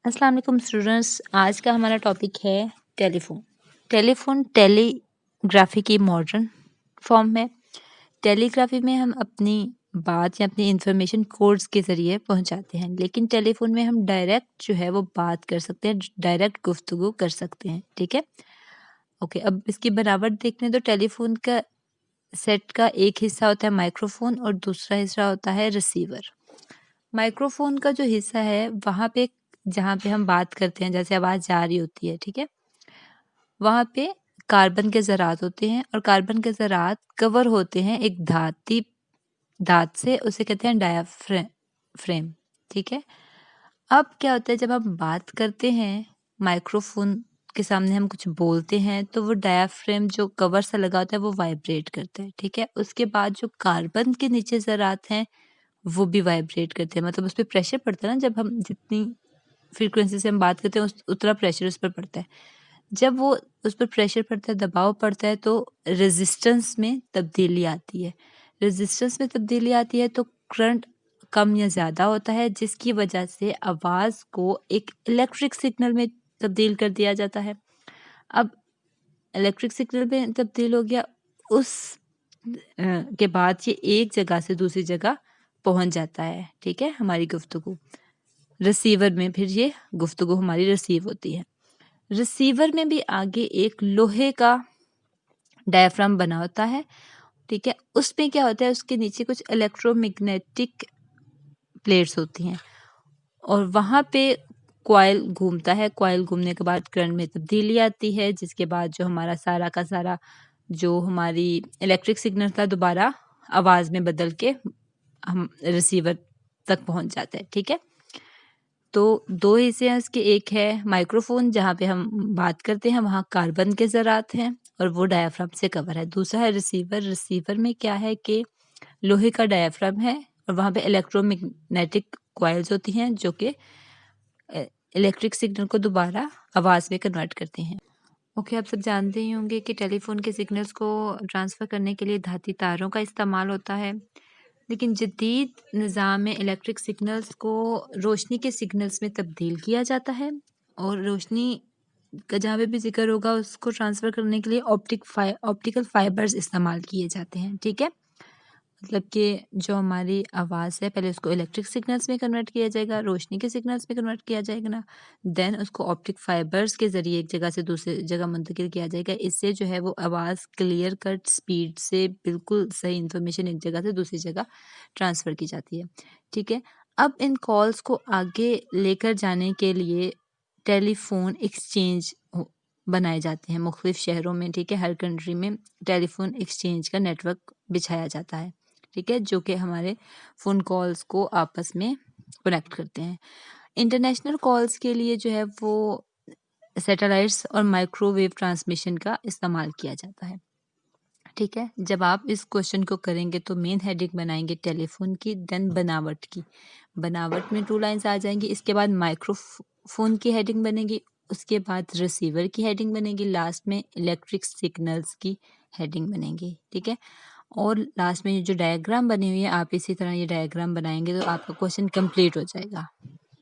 अस्सलाम वालेकुम स्टूडेंट्स। आज का हमारा टॉपिक है टेलीफोन। टेलीफोन टेलीग्राफी की मॉडर्न फॉर्म में। टेलीग्राफी में हम अपनी बात या अपनी इंफॉर्मेशन कोड्स के ज़रिए पहुंचाते हैं, लेकिन टेलीफोन में हम डायरेक्ट जो है वो बात कर सकते हैं, डायरेक्ट गुफ्तगू कर सकते हैं। ठीक है, ओके। अब इसकी बनावट देख लें तो टेलीफोन का सेट का एक हिस्सा होता है माइक्रोफोन और दूसरा हिस्सा होता है रिसीवर। माइक्रोफोन का जो हिस्सा है वहाँ पे, जहाँ पे हम बात करते हैं, जैसे आवाज़ जा रही होती है, ठीक है, वहाँ पे कार्बन के ज़रात होते हैं और कार्बन के ज़रात कवर होते हैं एक धात से, उसे कहते हैं फ्रेम। ठीक है, अब क्या होता है जब हम बात करते हैं माइक्रोफोन के सामने, हम कुछ बोलते हैं तो वो डायाफ्रेम जो कवर सा लगा होता है वो वाइब्रेट करता है। ठीक है, उसके बाद जो कार्बन के नीचे ज़रात हैं वो भी वाइब्रेट करते हैं, मतलब उस पे प्रेशर पड़ता है ना, जब हम जितनी फ्रीक्वेंसी से हम बात करते हैं उतना प्रेशर उस पर पड़ता है। जब वो उस पर प्रेशर पड़ता है, दबाव पड़ता है, तो रेजिस्टेंस में तब्दीली आती है। रेजिस्टेंस में तब्दीली आती है तो करंट कम या ज़्यादा होता है, जिसकी वजह से आवाज़ को एक इलेक्ट्रिक सिग्नल में तब्दील कर दिया जाता है। अब इलेक्ट्रिक सिग्नल में तब्दील हो गया, उस के बाद ये एक जगह से दूसरी जगह पहुंच जाता है। ठीक है, हमारी गुफ्तगू रिसीवर में, फिर ये गुफ्तगू हमारी रिसीव होती है। रिसीवर में भी आगे एक लोहे का डायफ्राम बना होता है। ठीक है, उसमें क्या होता है, उसके नीचे कुछ इलेक्ट्रोमैग्नेटिक प्लेट्स होती हैं और वहाँ पे कॉइल घूमता है। कॉइल घूमने के बाद करंट में तब्दीली आती है, जिसके बाद जो हमारा सारा का सारा जो हमारी इलेक्ट्रिक सिग्नल था दोबारा आवाज़ में बदल के हम रिसीवर तक पहुंच जाता है। ठीक है, तो दो हिस्से हैं उसके, एक है माइक्रोफोन जहाँ पे हम बात करते हैं, वहाँ कार्बन के ज़रात हैं और वो डायाफ्राम से कवर है। दूसरा है रिसीवर। रिसीवर में क्या है कि लोहे का डायाफ्राम है और वहाँ पे इलेक्ट्रोमैग्नेटिक कॉइल्स होती हैं जो कि इलेक्ट्रिक सिग्नल को दोबारा आवाज़ में कन्वर्ट करती हैं। ओके, आप सब जानते ही होंगे कि टेलीफोन के सिग्नल्स को ट्रांसफ़र करने के लिए धाती तारों का इस्तेमाल होता है, लेकिन जदीद निज़ाम में इलेक्ट्रिक सिग्नल्स को रोशनी के सिग्नल्स में तब्दील किया जाता है और रोशनी का जहाँ पे भी ज़िक्र होगा उसको ट्रांसफ़र करने के लिए ऑप्टिकल फाइबर्स इस्तेमाल किए जाते हैं। ठीक है, मतलब कि जो हमारी आवाज़ है पहले उसको इलेक्ट्रिक सिग्नल्स में कन्वर्ट किया जाएगा, रोशनी के सिग्नल्स में कन्वर्ट किया जाएगा ना, देन उसको ऑप्टिक फाइबर्स के ज़रिए एक जगह से दूसरी जगह मुंतकिल किया जाएगा। इससे जो है वो आवाज़ क्लियर कट स्पीड से बिल्कुल सही इन्फॉर्मेशन एक जगह से दूसरी जगह ट्रांसफ़र की जाती है। ठीक है, अब इन कॉल्स को आगे लेकर जाने के लिए टेलीफोन एक्सचेंज बनाए जाते हैं मुख्तलिफ शहरों में। ठीक है, हर कंट्री में टेलीफोन एक्सचेंज का नेटवर्क बिछाया जाता है। ठीक है, जो कि हमारे फ़ोन कॉल्स को आपस में कनेक्ट करते हैं। इंटरनेशनल कॉल्स के लिए जो है वो सैटेलाइट्स और माइक्रोवेव ट्रांसमिशन का इस्तेमाल किया जाता है। ठीक है, जब आप इस क्वेश्चन को करेंगे तो मेन हेडिंग बनाएंगे टेलीफोन की, देन बनावट की। बनावट में 2 लाइन्स आ जाएंगी, इसके बाद माइक्रोफोन की हेडिंग बनेगी, उसके बाद रिसीवर की हेडिंग बनेगी, लास्ट में इलेक्ट्रिक सिग्नल्स की हेडिंग बनेगी। ठीक है, और लास्ट में ये जो डायग्राम बनी हुई है, आप इसी तरह ये डायग्राम बनाएंगे तो आपका क्वेश्चन कंप्लीट हो जाएगा।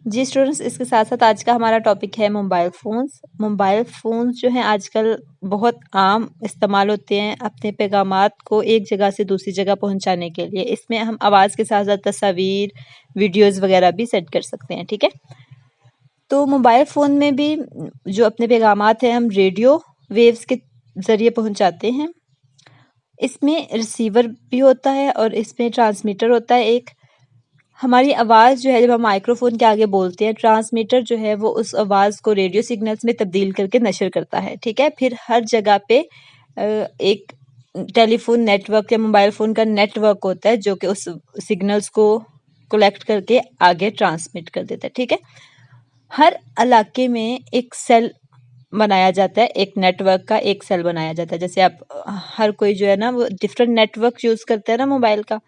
जी स्टूडेंट्स, इसके साथ साथ आज का हमारा टॉपिक है मोबाइल फ़ोन्स। मोबाइल फ़ोन्स जो हैं आजकल बहुत आम इस्तेमाल होते हैं अपने पैगामात को एक जगह से दूसरी जगह पहुंचाने के लिए। इसमें हम आवाज़ के साथ साथ तस्वीर, वीडियोज़ वगैरह भी सेंड कर सकते हैं। ठीक है, तो मोबाइल फ़ोन में भी जो अपने पैगामात हैं हम रेडियो वेव्स के ज़रिए पहुंचाते हैं। इसमें रिसीवर भी होता है और इसमें ट्रांसमीटर होता है एक। हमारी आवाज़ जो है जब हम माइक्रोफ़ोन के आगे बोलते हैं, ट्रांसमीटर जो है वो उस आवाज़ को रेडियो सिग्नल्स में तब्दील करके नशर करता है। ठीक है, फिर हर जगह पे एक टेलीफ़ोन नेटवर्क या मोबाइल फ़ोन का नेटवर्क होता है जो कि उस सिग्नल्स को कलेक्ट करके आगे ट्रांसमिट कर देता है। ठीक है, हर इलाके में एक सेल बनाया जाता है, एक नेटवर्क का एक सेल बनाया जाता है। जैसे आप हर कोई जो है ना वो डिफरेंट नेटवर्क यूज़ करते हैं ना मोबाइल का,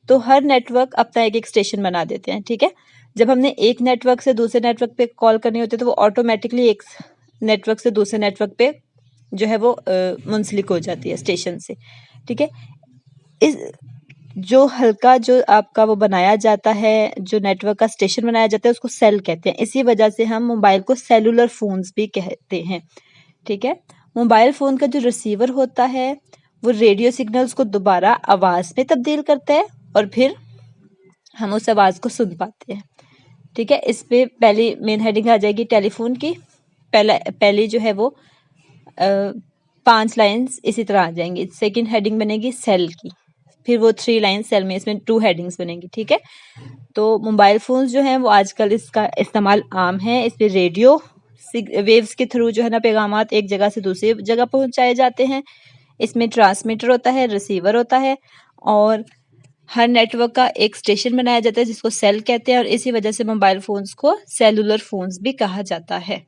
तो हर नेटवर्क अपना एक-एक स्टेशन बना देते हैं। ठीक है, जब हमने एक नेटवर्क से दूसरे नेटवर्क पे कॉल करनी होती है तो वो ऑटोमेटिकली एक नेटवर्क से दूसरे नेटवर्क पे जो है वो मुंसलिक हो जाती है स्टेशन से। ठीक है, इस जो हल्का जो आपका वो बनाया जाता है, जो नेटवर्क का स्टेशन बनाया जाता है उसको सेल कहते हैं। इसी वजह से हम मोबाइल को सेलुलर फ़ोन्स भी कहते हैं, ठीक है? मोबाइल फ़ोन का जो रिसीवर होता है वो रेडियो सिग्नल्स को दोबारा आवाज़ में तब्दील करता है और फिर हम उस आवाज़ को सुन पाते हैं, ठीक है? इस पे पहली मेन हेडिंग आ जाएगी टेलीफ़ोन की। पहली जो है वो 5 लाइन्स इसी तरह आ जाएंगी। सेकंड हेडिंग बनेगी सेल की, फिर वो 3 लाइन्स सेल में, इसमें 2 हेडिंग्स बनेंगी, ठीक है? तो मोबाइल फ़ोन्स जो हैं वो आजकल इसका इस्तेमाल आम है। इस पे रेडियो वेव्स के थ्रू जो है ना पैगामात एक जगह से दूसरी जगह पहुंचाए जाते हैं। इसमें ट्रांसमीटर होता है, रिसीवर होता है और हर नेटवर्क का एक स्टेशन बनाया जाता है जिसको सेल कहते हैं और इसी वजह से मोबाइल फ़ोन्स को सेलुलर फ़ोन्स भी कहा जाता है,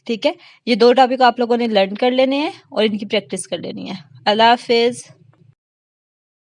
ठीक है? ये 2 टॉपिक आप लोगों ने लर्न कर लेने हैं और इनकी प्रैक्टिस कर लेनी है। अल्लाह हाफ़िज़।